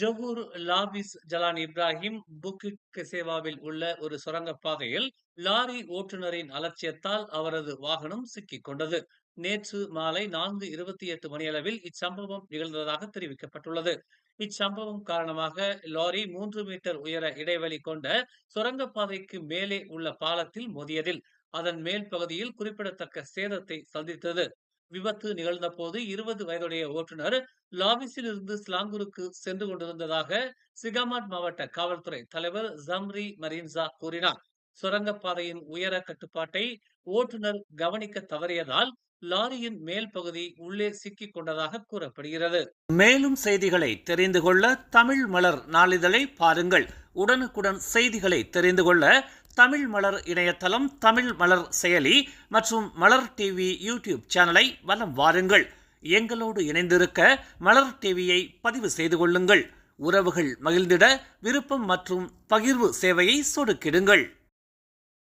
Johor lapis Jalan Ibrahim புக்கிட் கெசேவாவில் உள்ள ஒரு சுரங்கப்பாதையில் lorry ஓட்டுநரின் அலட்சியத்தால் அவரது வாகனம் சிக்கிக் கொண்டது. நேற்று மாலை 4:28 மணியளவில் இச்சம்பவம் நிகழ்ந்ததாக தெரிவிக்கப்பட்டுள்ளது. இச்சம்பவம் காரணமாக லாரி 3 மீட்டர் உயர இடைவெளி கொண்ட சுரங்கப்பாதைக்கு மேலே உள்ள பாலத்தில் மோதியதில் அதன் மேல் பகுதியில் குறிப்பிடத்தக்க சேதத்தை சந்தித்தது. விபத்து நிகழ்ந்தபோது 20 வயதுடைய ஓட்டுநர் லாவிஸில் இருந்து ஸ்லாங்கூருக்கு சென்று கொண்டிருந்ததாக சிகாமாட் மாவட்ட காவல்துறை தலைவர் ஜம்ரி மரீன்சா கூறினார். சுரங்கப்பாதையின் உயர கட்டுப்பாட்டை ஓட்டுநர் கவனிக்க தவறியதால் லாரியின் மேல் பகுதி உள்ளே சிக்கிக் கொண்டதாக கூறப்படுகிறது. மேலும் செய்திகளை தெரிந்து கொள்ள தமிழ் மலர் நாளிதழை பாருங்கள். உடனுக்குடன் செய்திகளை தெரிந்து கொள்ள தமிழ் மலர் இணையதளம், தமிழ் மலர் செயலி மற்றும் மலர் டிவி யூடியூப் சேனலை வலம் வாருங்கள். எங்களோடு இணைந்திருக்க மலர் டிவியை பதிவு செய்து கொள்ளுங்கள். உறவுகள் மகிழ்ந்திட விருப்பம் மற்றும் பகிர்வு சேவையை சொடுக்கிடுங்கள்.